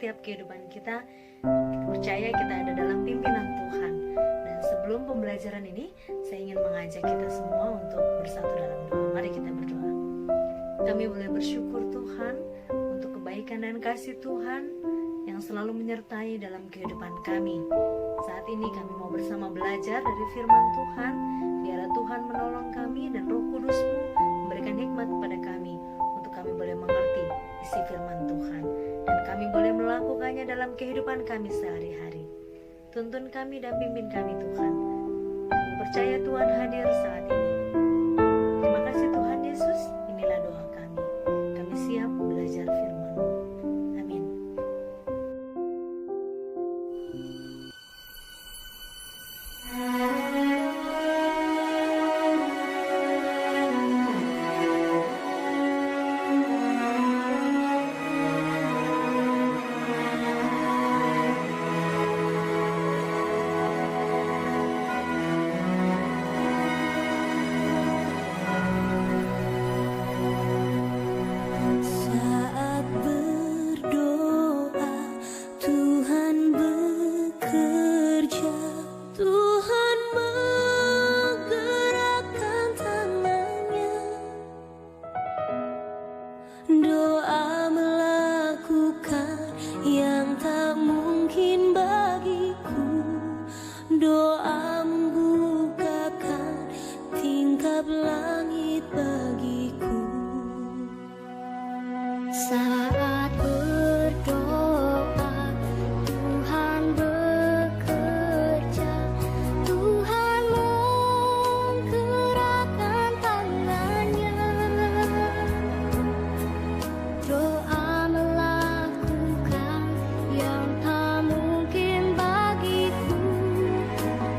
setiap kehidupan kita. Kita percaya kita ada dalam pimpinan Tuhan. Dan sebelum pembelajaran ini, saya ingin mengajak kita semua untuk bersatu dalam doa. Mari kita berdoa. Kami boleh bersyukur Tuhan untuk kebaikan dan kasih Tuhan yang selalu menyertai dalam kehidupan kami. Saat ini kami mau bersama belajar dari firman Tuhan. Biarlah Tuhan menolong kami dan Roh Kudus-Mu memberikan hikmat kepada kami untuk kami boleh mengerti isi firman Tuhan dan kami boleh melakukannya dalam kehidupan kami sehari-hari. Tuntun kami dan pimpin kami Tuhan. Kami percaya Tuhan hadir saat ini. Terima kasih Tuhan Yesus. Inilah doa kami. Kami siap belajar firman-Mu. Amin. Saat berdoa, Tuhan bekerja. Tuhan menggerakkan tangannya. Doa melakukan yang tak mungkin bagiku. Doa membukakan tingkap langit bagiku. Saat berdoa, Tuhan bekerja. Tuhan menggerakkan tangannya. Doa melakukan yang tak mungkin bagiku.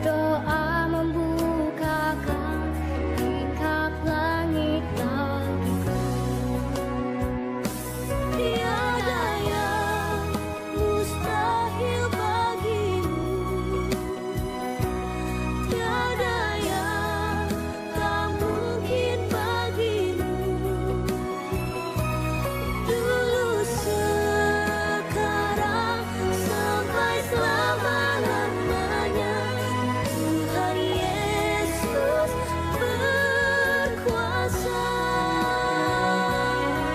Doa membukakan tingkap langit bagiku. Tiada yang mustahil bagimu. Tiada yang tak mungkin bagimu. Dulu, sekarang, sampai selama-lamanya, Tuhan Yesus berkuasa.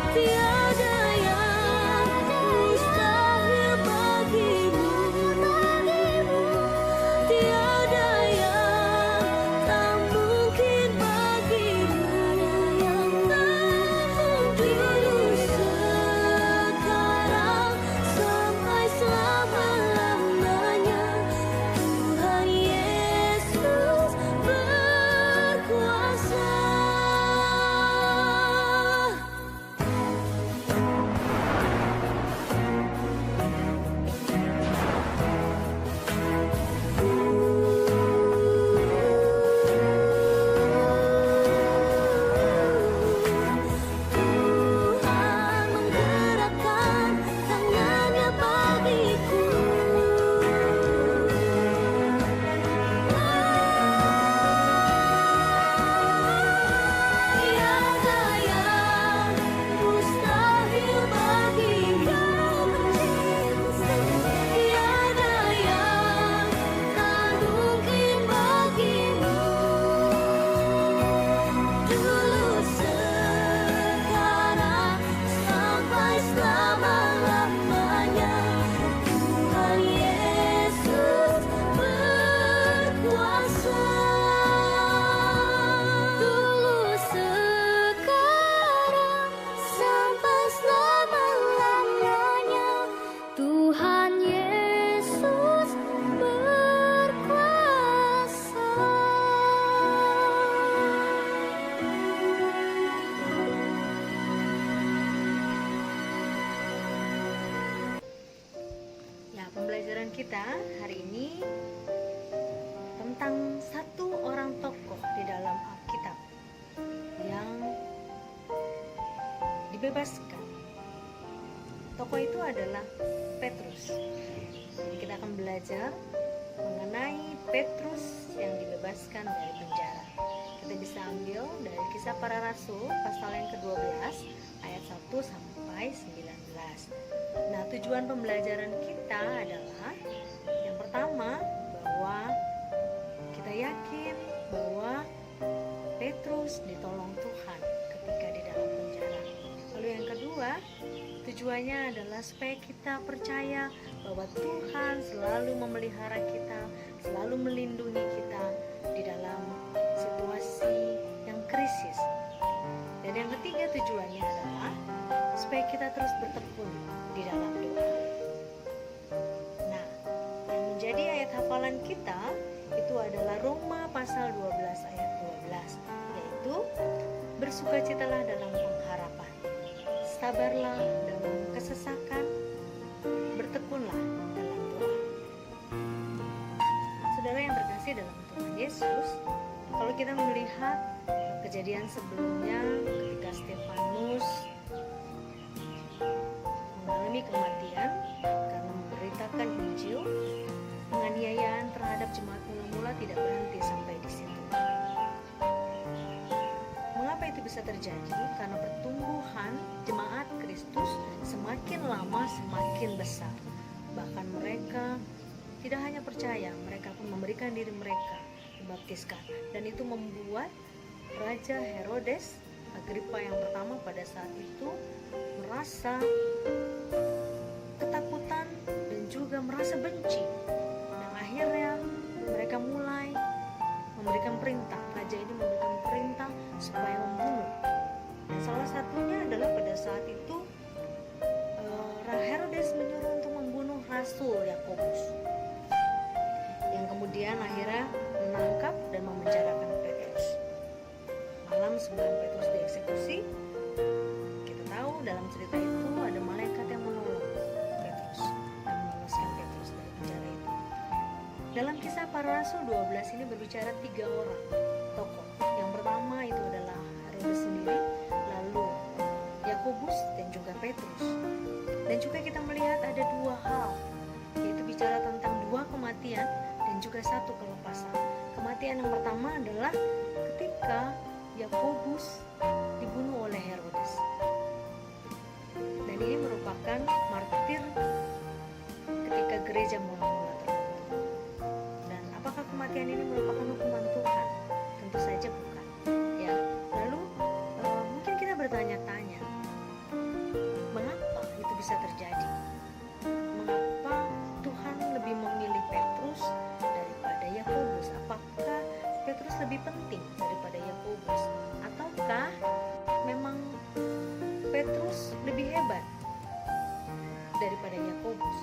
Tiada yang mustahil bagimu. Tiada yang tak mungkin bagimu. Dulu, sekarang, sampai selama-lamanya, Tuhan Yesus berkuasa. Tuhan menggerakkan tangannya bagiku. Tiada yang mustahil bagimu. Tiada yang tak mungkin bagimu. Dulu, sekarang, sampai selama-lamanya, Tuhan Yesus berkuasa. Dulu, sekarang, sampai selama-lamanya, Tuhan Yesus berkuasa. Ya, pembelajaran kita hari ini tentang satu orang tokoh di dalam Alkitab yang dibebaskan. Tokoh itu adalah Petrus. Jadi kita akan belajar mengenai Petrus yang dibebaskan dari penjara. Kita bisa ambil dari Kisah Para Rasul pasal yang ke-12 ayat 1 sampai 19. Nah, tujuan pembelajaran kita adalah yang pertama bahwa kita yakin bahwa Petrus ditolong Tuhan ketika di dalam penjara. Lalu yang kedua, tujuannya adalah supaya kita percaya bahwa Tuhan selalu memelihara kita, selalu melindungi kita di dalam situasi yang krisis. Dan yang ketiga tujuannya adalah supaya kita terus bertekun di dalam doa. Nah, yang menjadi ayat hafalan kita itu adalah Roma pasal 12 ayat 12, yaitu bersukacitalah dalam pengharapan, sabarlah dalam kesesakan, bertekunlah dalam doa. Saudara yang terkasih dalam Tuhan Yesus, kalau kita melihat kejadian sebelumnya ketika Stefanus mengalami kematian karena memberitakan Injil, penganiayaan terhadap jemaat mula-mula tidak berhenti sampai di situ. Mengapa itu bisa terjadi? Karena pertumbuhan jemaat Kristus semakin lama semakin besar. Bahkan mereka tidak hanya percaya, mereka pun memberikan diri mereka dibaptiskan. Dan itu membuat Raja Herodes Agripa yang pertama pada saat itu merasa ketakutan dan juga merasa benci. Dan akhirnya mereka mulai memberikan perintah. Raja ini memberikan perintah supaya membunuh. Dan salah satunya adalah pada saat itu Herodes menyuruh untuk membunuh Rasul Yakobus, yang kemudian akhirnya menangkap dan memenjarakan Petrus. Malam sebelum Petrus dieksekusi, kita tahu dalam cerita itu ada malaikat yang menolong Petrus dan meloloskan Petrus dari penjara itu. Dalam kisah para rasul 12 ini berbicara 3 orang tokoh. Yang pertama itu adalah Herodes sendiri, lalu Yakobus dan juga Petrus. Dan juga kita melihat ada 2 hal, yaitu bicara tentang 2 kematian dan juga 1 kelepasan. Kematian yang pertama adalah ketika Yakobus dibunuh oleh Herodes. Dan ini merupakan martir ketika gereja mula-mula terbentuk. Dan apakah kematian ini merupakan hukuman Tuhan? Tentu saja bukan. Ya, lalu mungkin kita bertanya-tanya, mengapa itu bisa terjadi? Mengapa Tuhan lebih memilih Petrus daripada Yakobus? Apakah Petrus lebih penting daripada Yakobus? Ataukah memang Petrus lebih hebat daripada Yakobus?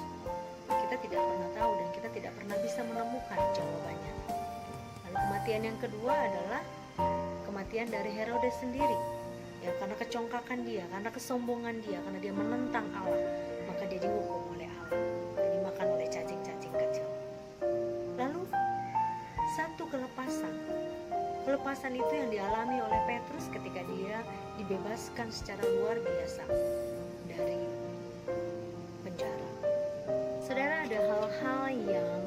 Kita tidak pernah tahu dan kita tidak pernah bisa menemukan jawabannya. Lalu kematian yang kedua adalah kematian dari Herodes sendiri. Ya, karena kecongkakan dia, karena kesombongan dia, karena dia menentang Allah, maka dia dihukum oleh Allah dan dimakan oleh cacing-cacing kecil. Lalu 1 kelepasan. Kelepasan itu yang dialami oleh Petrus ketika dia dibebaskan secara luar biasa dari penjara. Saudara, ada hal-hal yang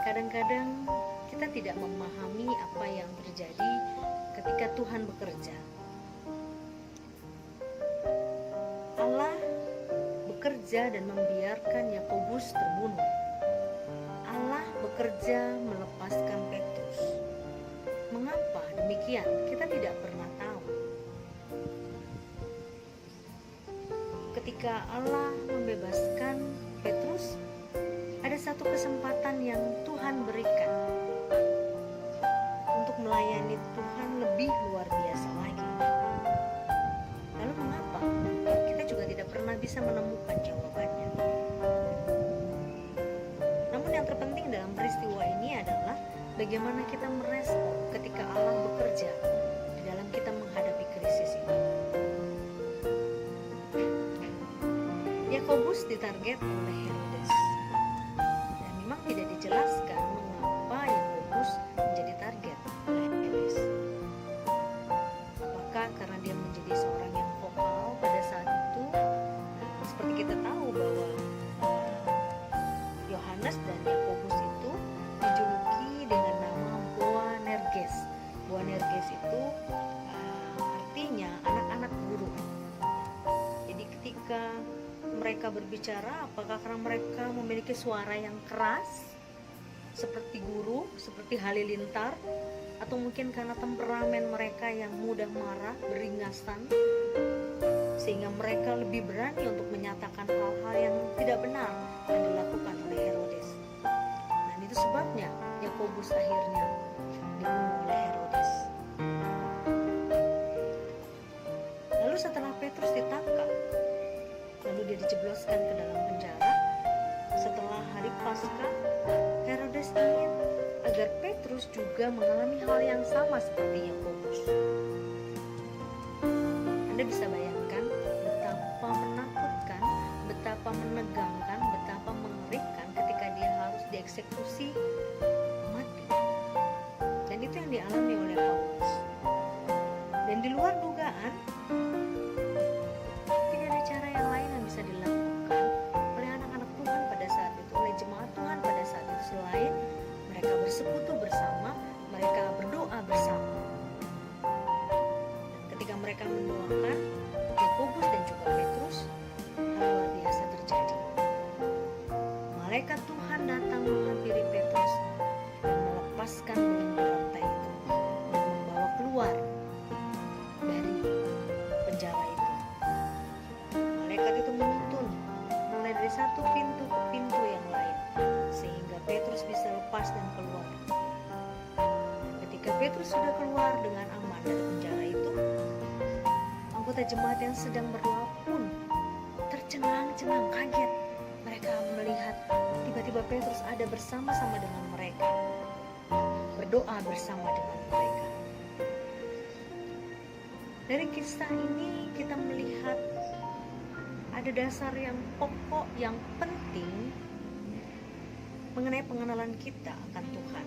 kadang-kadang kita tidak memahami apa yang terjadi ketika Tuhan bekerja. Allah bekerja dan membiarkan Yakobus terbunuh. Allah bekerja melepaskan Petrus. Mengapa demikian? Kita tidak pernah tahu. Ketika Allah membebaskan Petrus, ada 1 kesempatan yang Tuhan berikan untuk melayani Tuhan lebih luar biasa lagi. Lalu mengapa? Kita juga tidak pernah bisa menemukan jawabannya. Namun yang terpenting dalam peristiwa ini adalah bagaimana kita merespon ketika Allah bekerja di dalam kita menghadapi krisis ini. Yakobus ditarget oleh Herodes. Dan memang tidak dijelaskan mengapa Yakobus menjadi target oleh Herodes. Apakah karena dia menjadi seorang yang vokal pada saat itu? Seperti kita tahu bahwa Yohanes dan Yakobus itu dijuluki dengan nama Boanerges. Boanerges itu artinya anak-anak guru. Jadi ketika mereka berbicara berbicara? Apakah karena mereka memiliki suara yang keras seperti guru, seperti halilintar, atau mungkin karena temperamen mereka yang mudah marah, beringasan, sehingga mereka lebih berani untuk menyatakan hal-hal yang tidak benar yang dilakukan oleh Herodes. Dan itu sebabnya Yakobus akhirnya dibunuh oleh Herodes. Lalu setelah Petrus ditangkap, lalu dia dijebloskan ke dalam penjara. Setelah hari Paskah, Herodes ingin agar Petrus juga mengalami hal yang sama seperti Yakobus. Anda bisa bayangkan betapa menakutkan, betapa menegangkan, betapa mengerikan ketika dia harus dieksekusi mati. Dan itu yang dialami oleh Paulus. Dan di luar dugaan, tidak ada cara yang lain yang bisa dilakukan oleh anak-anak Tuhan pada saat itu, oleh jemaat Tuhan pada saat itu, selain mereka bersekutu bersama, mereka berdoa bersama. Dan ketika mereka mendoakan Yakobus dan juga Petrus, hal luar biasa terjadi. Malaikat Tuhan datang menghampiri Petrus dan melepaskan belenggu rantai itu dan membawa keluar dari penjara itu. Malaikat itu menuntun mulai dari satu pintu ke pintu yang lain sehingga Petrus bisa lepas dan keluar. Ketika Petrus sudah keluar dengan aman dari penjara itu, anggota jemaat yang sedang berdoa pun tercengang-cengang, kaget. Mereka melihat tiba-tiba Petrus ada bersama-sama dengan mereka, berdoa bersama dengan mereka. Dari kisah ini kita melihat ada dasar yang pokok, yang penting mengenai pengenalan kita akan Tuhan.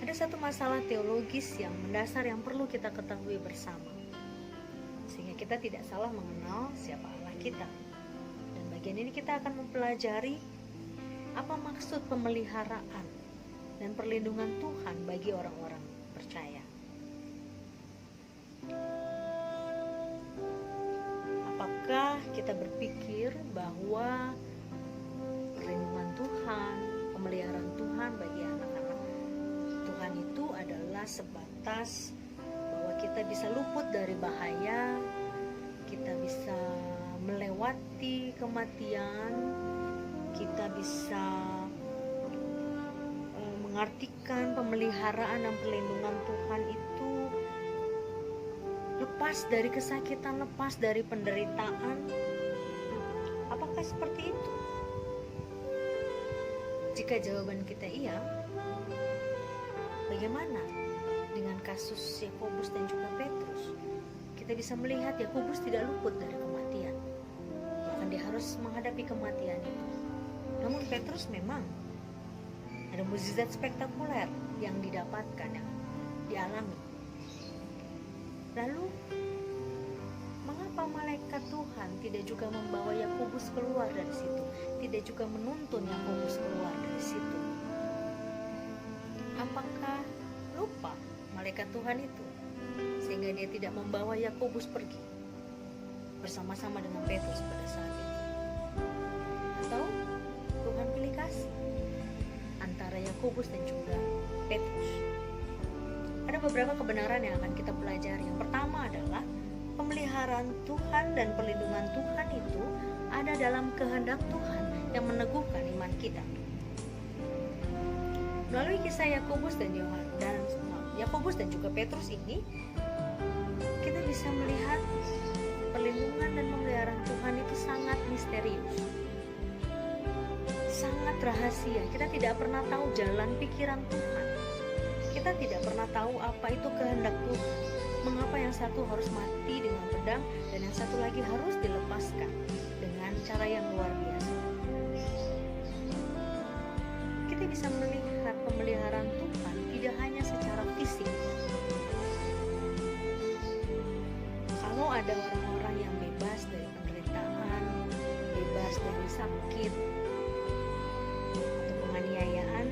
Ada satu masalah teologis yang mendasar yang perlu kita ketahui bersama, sehingga kita tidak salah mengenal siapa Allah kita. Dan bagian ini kita akan mempelajari apa maksud pemeliharaan dan perlindungan Tuhan bagi orang-orang percaya. Apakah kita berpikir bahwa perlindungan Tuhan, pemeliharaan Tuhan bagi anak-anak Tuhan itu adalah sebatas bahwa kita bisa luput dari bahaya, kita bisa melewati kematian, kita bisa mengartikan pemeliharaan dan perlindungan Tuhan itu lepas dari kesakitan, lepas dari penderitaan? Apakah seperti itu? Jika jawaban kita iya, bagaimana dengan kasus Yakobus dan juga Petrus? Kita bisa melihat Yakobus tidak luput dari kematian, bahkan dia harus menghadapi kematian itu. Namun Petrus memang ada mukjizat spektakuler yang didapatkan, yang dialami. Lalu mengapa malaikat Tuhan tidak juga membawa Yakobus keluar dari situ, tidak juga menuntun Yakobus keluar dari situ? Apakah lupa malaikat Tuhan itu sehingga dia tidak membawa Yakobus pergi bersama-sama dengan Petrus pada saat itu? Atau Tuhan pilih kasih antara Yakobus dan juga Petrus? Ada beberapa kebenaran yang akan kita pelajari. Yang pertama adalah pemeliharaan Tuhan dan perlindungan Tuhan itu ada dalam kehendak Tuhan yang meneguhkan iman kita. Melalui kisah Yakobus dan juga Petrus ini, kita bisa melihat perlindungan dan pemeliharaan Tuhan itu sangat misterius, sangat rahasia. Kita tidak pernah tahu jalan pikiran Tuhan. Kita tidak pernah tahu apa itu kehendak Tuhan. Mengapa yang satu harus mati dengan pedang dan yang satu lagi harus dilepaskan dengan cara yang luar biasa. Kita bisa melihat pemeliharaan Tuhan tidak hanya secara fisik. Kalau ada orang-orang yang bebas dari penderitaan, bebas dari sakit atau penganiayaan,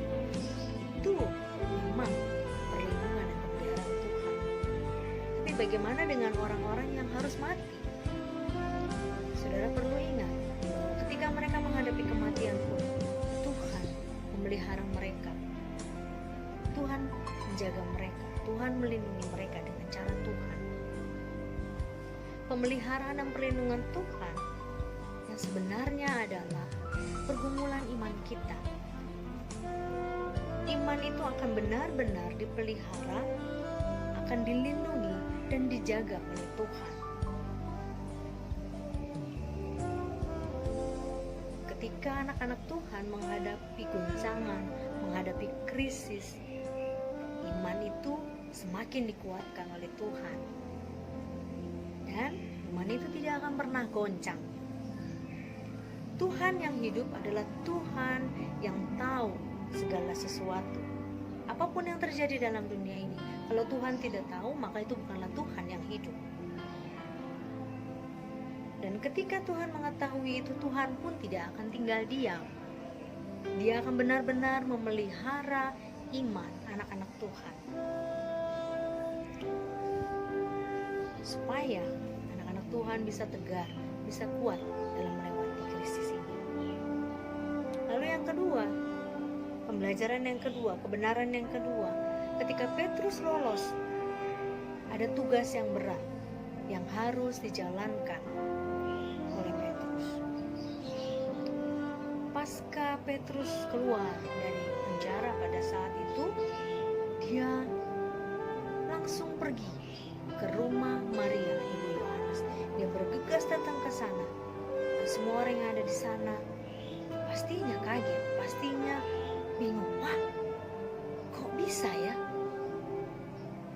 itu memang perlindungan dan pemeliharaan Tuhan. Tapi bagaimana dengan orang-orang yang harus mati? Saudara perlu ingat, menjaga mereka, Tuhan melindungi mereka dengan cara Tuhan. Pemeliharaan dan perlindungan Tuhan yang sebenarnya adalah pergumulan iman kita. Iman itu akan benar-benar dipelihara, akan dilindungi dan dijaga oleh Tuhan. Ketika anak-anak Tuhan menghadapi goncangan, menghadapi krisis, iman itu semakin dikuatkan oleh Tuhan. Dan iman itu tidak akan pernah goncang. Tuhan yang hidup adalah Tuhan yang tahu segala sesuatu. Apapun yang terjadi dalam dunia ini, kalau Tuhan tidak tahu, maka itu bukanlah Tuhan yang hidup. Dan ketika Tuhan mengetahui itu, Tuhan pun tidak akan tinggal diam. Dia akan benar-benar memelihara iman anak-anak Tuhan, supaya anak-anak Tuhan bisa tegar, bisa kuat dalam melewati krisis ini. Lalu yang kedua, pembelajaran yang kedua, kebenaran yang kedua, ketika Petrus lolos, ada tugas yang berat yang harus dijalankan oleh Petrus. Pasca Petrus keluar dari penjara pada saat itu, dia langsung pergi ke rumah Maria, ibu Yohanes. Dia bergegas datang ke sana. Dan semua orang yang ada di sana pastinya kaget, pastinya bingung. Wah, kok bisa ya?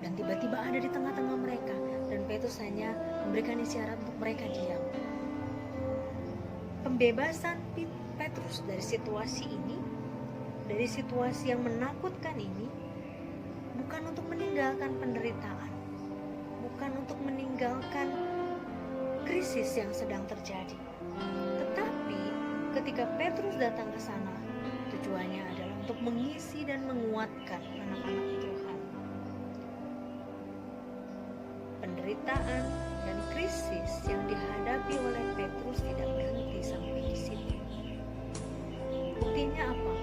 Dan tiba-tiba ada di tengah-tengah mereka, dan Petrus hanya memberikan isyarat untuk mereka diam. Pembebasan Petrus dari situasi ini, dari situasi yang menakutkan ini, bukan untuk meninggalkan penderitaan, bukan untuk meninggalkan krisis yang sedang terjadi. Tetapi ketika Petrus datang ke sana, tujuannya adalah untuk mengisi dan menguatkan anak-anak Tuhan. Penderitaan dan krisis yang dihadapi oleh Petrus tidak berhenti sampai di situ. Buktinya apa?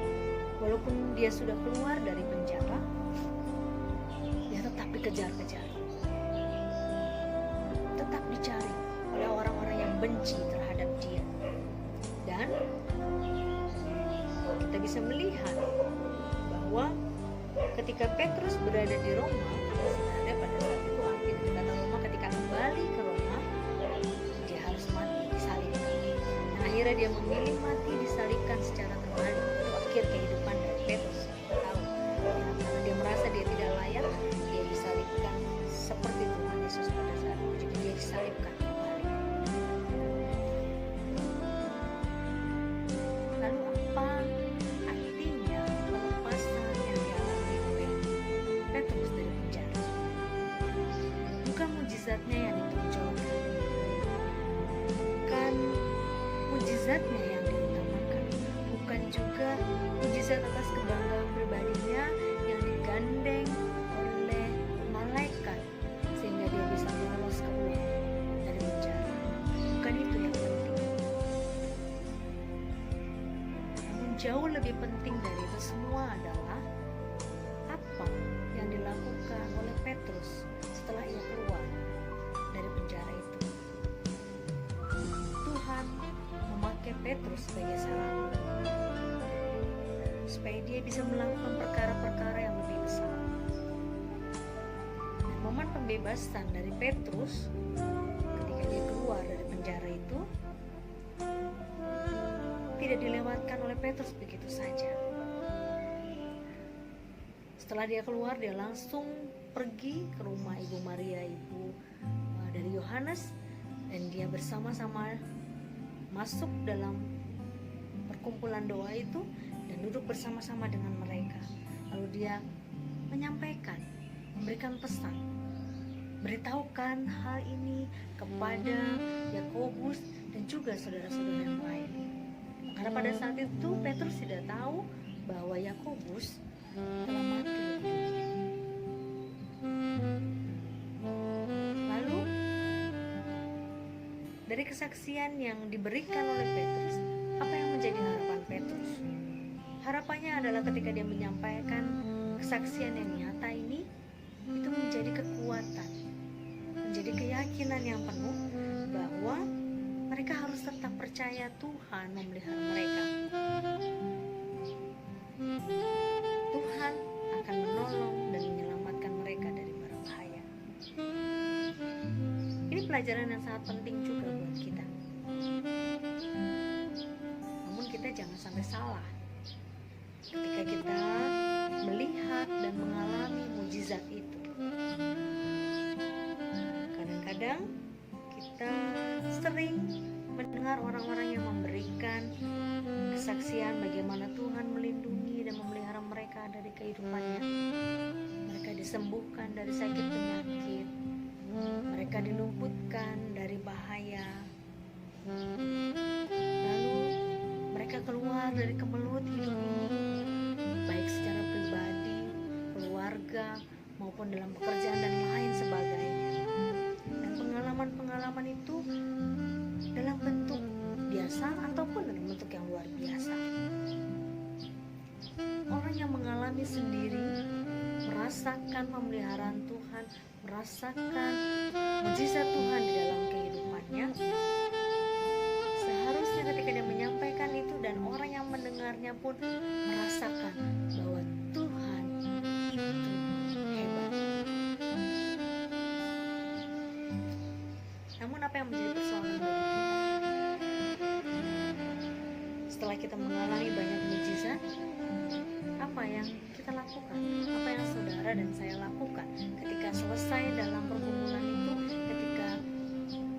Walaupun dia sudah keluar dari penjara, dia tetap dikejar-kejar, tetap dicari oleh orang-orang yang benci terhadap dia. Dan kita bisa melihat bahwa ketika Petrus berada di Roma, sebenarnya pada saat itu arti dari kata Roma, ketika kembali ke Roma, dia harus mati, disalibkan. Dan akhirnya dia memilih mati disalibkan secara terbalik. Itu akhir kehidupan dari Petrus. Kita tahu, ya, karena dia merasa dia tidak layak, dia disalibkan seperti Tuhan Yesus pada saat itu. Jadi dia disalibkan kembali. Lalu apa artinya pelepasan yang dialami oleh Petrus dari penjara? Bukan mujizatnya yang ditonjolkan, bukan mujizatnya yang diutamakan, bukan juga mujizat atas kebanggaan pribadinya yang digandeng oleh malaikat sehingga dia bisa lolos keluar dari penjara. Bukan itu yang penting. Namun jauh lebih penting dari itu semua adalah apa yang dilakukan oleh Petrus setelah ia keluar dari penjara itu. Tuhan memakai Petrus sebagai sarana supaya dia bisa melakukan perkara-perkara yang lebih besar. Dan momen pembebasan dari Petrus ketika dia keluar dari penjara itu tidak dilewatkan oleh Petrus begitu saja. Setelah dia keluar, dia langsung pergi ke rumah Ibu Maria, ibu dari Yohanes, dan dia bersama-sama masuk dalam perkumpulan doa itu dan duduk bersama-sama dengan mereka. Lalu dia menyampaikan, memberikan pesan, beritahukan hal ini kepada Yakobus dan juga saudara-saudara yang lain. Karena pada saat itu Petrus tidak tahu bahwa Yakobus telah mati. Lalu dari kesaksian yang diberikan oleh Petrus, apa yang menjadi harapan Petrus? Harapannya adalah ketika dia menyampaikan kesaksian yang nyata ini itu menjadi kekuatan, menjadi keyakinan yang penuh bahwa mereka harus tetap percaya Tuhan memelihara mereka. Tuhan akan menolong dan menyelamatkan mereka dari bara bahaya. Ini pelajaran yang sangat penting juga buat kita. Namun kita jangan sampai salah ketika kita melihat dan mengalami mujizat itu. Kadang-kadang kita sering mendengar orang-orang yang memberikan kesaksian bagaimana Tuhan melindungi dan memelihara mereka dari kehidupannya. Mereka disembuhkan dari sakit penyakit, mereka diluputkan dari bahaya, lalu mereka keluar dari kemelut hidup ini, baik secara pribadi, keluarga, maupun dalam pekerjaan dan lain sebagainya. Dan pengalaman-pengalaman itu dalam bentuk biasa ataupun dalam bentuk yang luar biasa. Orang yang mengalami sendiri, merasakan pemeliharaan Tuhan, merasakan mujizat Tuhan di dalam kehidupannya, seharusnya ketika dia menyampaikan itu dan orang yang mendengarnya pun merasakan bahwa Tuhan itu hebat. Namun apa yang menjadi persoalan bagi kita? Setelah kita mengalami banyak mujizat, apa yang kita lakukan? Apa yang saudara dan saya lakukan ketika selesai dalam pergumulan itu, ketika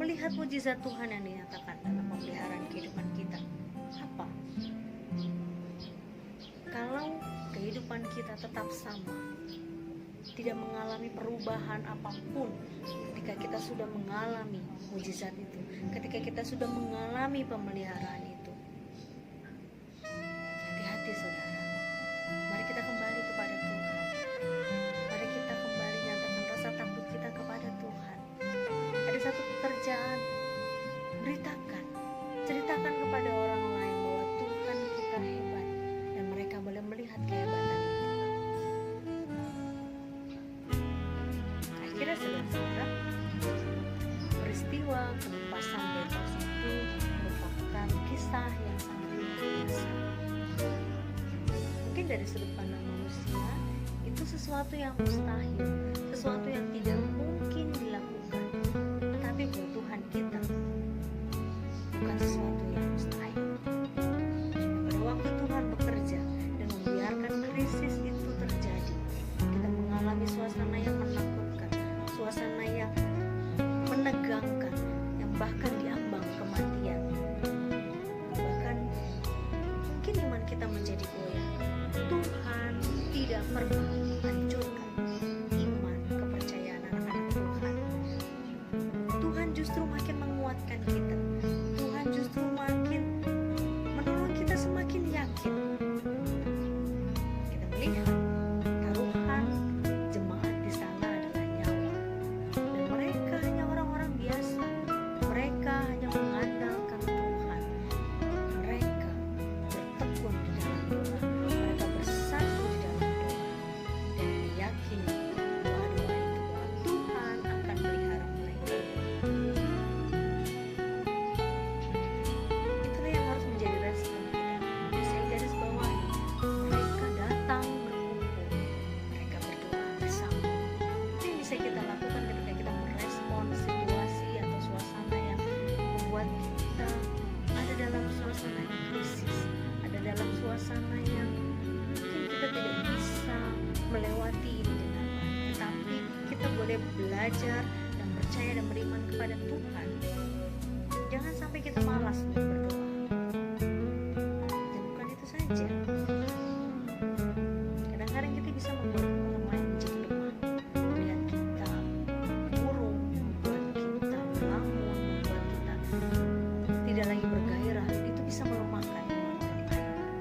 melihat mujizat Tuhan yang dinyatakan dalam pemeliharaan kehidupan kita? Apa? Kalau kehidupan kita tetap sama, tidak mengalami perubahan apapun, ketika kita sudah mengalami mujizat itu, ketika kita sudah mengalami pemeliharaan itu, hati-hati saudara. Mari kita kembali kepada Tuhan. Mari kita kembali nyatakan rasa takut kita kepada Tuhan. Ada satu pekerjaan, beritakan, ceritakan kepada orang lain bahwa Tuhan kita hebat dan mereka boleh melihat kehebatan itu. Akhirnya saudara, peristiwa penumpasan Petros itu merupakan kisah yang sangat luar biasa. Mungkin dari sudut pandang manusia itu sesuatu yang mustahil, sesuatu yang tidak mungkin dilakukan. Tetapi buat Tuhan kita bukan sesuatu yang mustahil. Pada waktu Tuhan bekerja dan membiarkan krisis itu terjadi, kita mengalami suasana yang menakutkan, suasana yang menegangkan, yang bahkan diambang kematian. Bahkan mungkin iman kita menjadi goyah. Tuhan tidak pernah hancurkan iman kepercayaan anak-anak Tuhan. Tuhan justru makin menguatkan kita. Tuhan justru makin menolong kita semakin yakin. Kita melihat taruhan jemaat di sana adalah nyawa, dan mereka hanya orang-orang biasa. Mereka hanya mengandalkan Tuhan. Mereka bertekun di dalam doa. Mereka bersatu di dalam doa dan meyakini doa-doa itu bahwa Tuhan akan melihara mereka. Itulah yang harus menjadi respon kita. Saya garis bawahi, mereka datang berkumpul, mereka berdoa bersama. Itu yang bisa kita lakukan ketika kita merespon situasi atau suasana yang membuat kita ada dalam suasana yang krisis, ada dalam suasana yang mungkin kita tidak bisa melewati ini dengan baik. Tetapi kita boleh belajar dan percaya dan beriman kepada Tuhan. Jangan sampai kita malas untuk berdoa. Dan bukan itu saja. Kadang-kadang kita bisa membuat orang lain menjadi lemah, melihat kita murung, membuat kita melamun, membuat kita tidak lagi bergairah. Itu bisa melemahkan iman orang lain.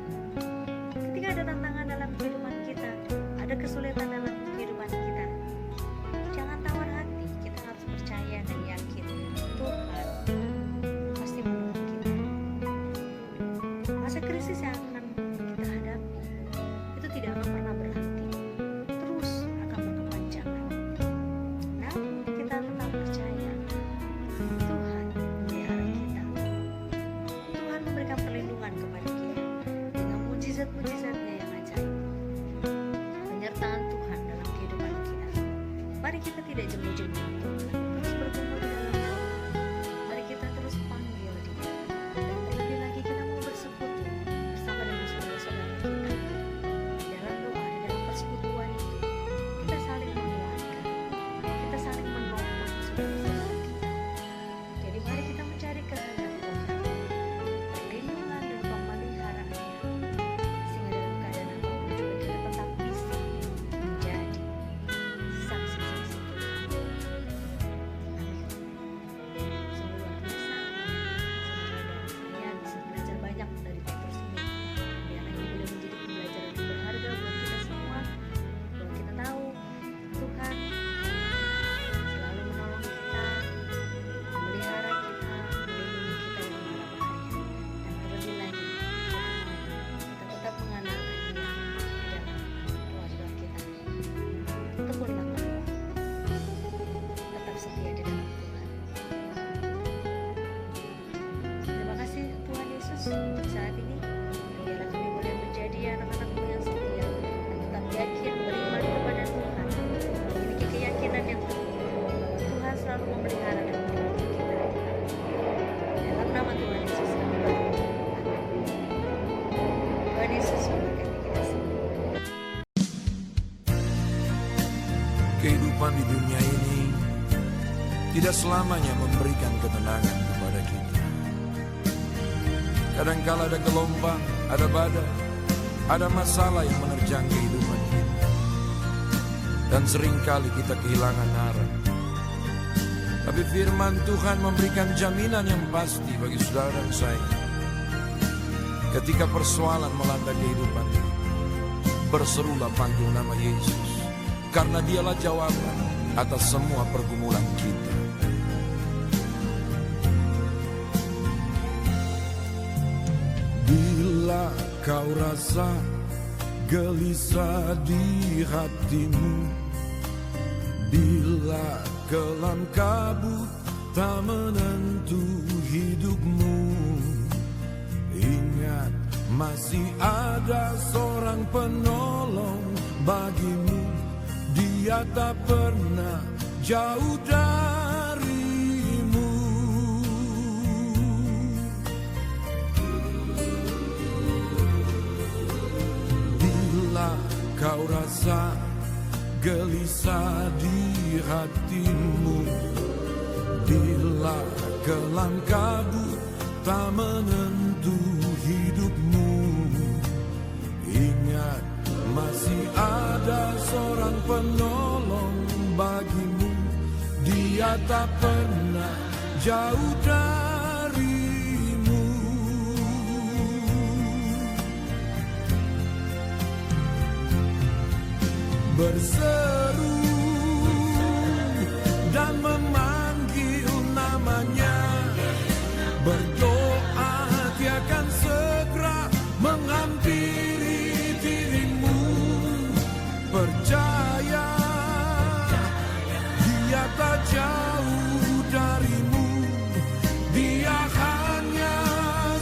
Ketika ada tantangan dalam kehidupan kita, ada kesulitan dalam kehidupan kita, jangan tawar hati. Kita harus percaya dan yakin Tuhan pasti menolong kita. Masa krisis yang akan kita hadapi itu tidak akan pernah berhenti. mujizat-mujizatnya yang ajaib, penyertaan Tuhan dalam kehidupan kita. Mari kita tidak jemu-jemu, terus bergumul di dalam doa. Mari kita terus panggil Dia, dan terlebih lagi kita mau bersekutu bersama dengan saudara-saudara kita. Di dalam doa, di dalam persekutuan itu, kita saling menguatkan, kita saling menopang saudara-saudara kita. Jadi mari kita mencari kehendak Tuhan, perlindungan dan pemeliharaannya, sehingga dalam keadaan apapun juga kita tetap bisa menjadi saksi-saksi Tuhan. Amin. Sungguh luar biasa, saudara, dan saya bisa belajar banyak dari Petrus ini. Biarlah ini boleh menjadi pembelajaran yang berharga buat kita semua, bahwa kita tahu Tuhan selalu menolong kita, memelihara kita, melindungi kita dari mara bahaya. Dan terlebih lagi, Tuhan mau kita tetap mengandalkan Dia di dalam doa-doa kita. Tekunlah berdoa, tetap setia di dalam Tuhan. Terima kasih Tuhan Yesus untuk saat ini. Dan biarlah kami boleh menjadi anak-anak-Mu yang setia dan tetap yakin beriman kepada Tuhan, memiliki keyakinan yang teguh bahwa Tuhan selalu memelihara dan melindungi kita. Dalam nama Tuhan Yesus kami berdoa. Amin. Tuhan Yesus memberkati kita semua. Kehidupan di dunia ini tidak selamanya memberikan ketenangan kepada kita. Kadangkala ada gelombang, ada badai, ada masalah yang menerjang kehidupan kita. Dan seringkali kita kehilangan arah. Tapi firman Tuhan memberikan jaminan yang pasti bagi saudara dan saya. Ketika persoalan melanda kehidupan kita, berserulah panggil nama Yesus, karena Dialah jawaban atas semua pergumulan kita. Bila kau rasa gelisah di hatimu, bila kelam kabut tak menentu hidupmu, ingat masih ada seorang penolong bagimu. Dia tak pernah jauh darimu. Bila kau rasa gelisah di hatimu, bila kelam kabut tak menentu hidupmu, ingat masih ada seorang penolong bagimu. Dia tak pernah jauh darimu. Berseru dan memanggil namanya, berdoa Dia akan segera menghampiri dirimu. Percaya Dia tak jauh darimu. Dia hanya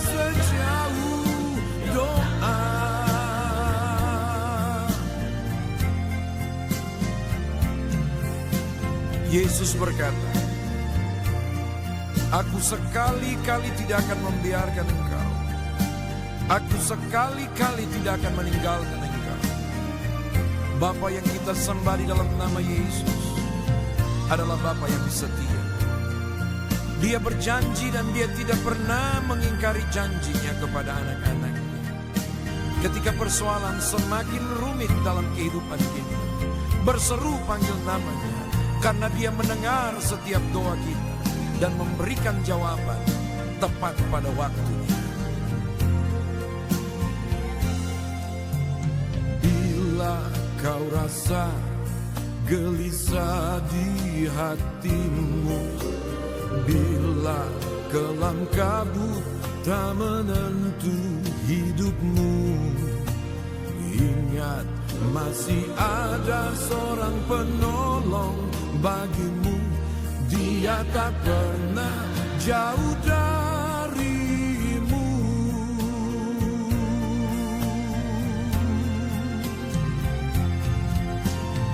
sejauh doa. Yesus berkata, Aku sekali-kali tidak akan membiarkan engkau. Aku sekali-kali tidak akan meninggalkan engkau. Bapa yang kita sembah di dalam nama Yesus adalah Bapa yang setia. Dia berjanji dan Dia tidak pernah mengingkari janjinya kepada anak-anaknya. Ketika persoalan semakin rumit dalam kehidupan kita, berseru panggil namanya, karena Dia mendengar setiap doa kita dan memberikan jawaban tepat pada waktunya. Bila kau rasa gelisah di hatimu, bila kelam kabut tak menentu hidupmu, ingat masih ada seorang penolong bagimu. Dia tak pernah jauh darimu.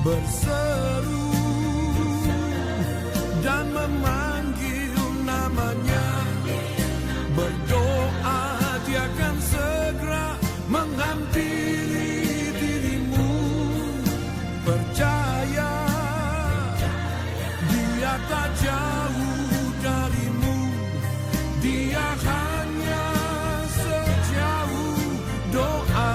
berseru dan memanggil namanya, berdoa Dia akan segera menghampiri dirimu. Percaya Dia tak jauh darimu, Dia hanya sejauh doa.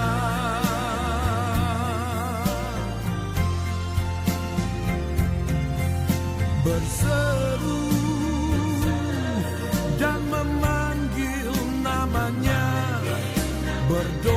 Berseru dan memanggil namanya, berdoa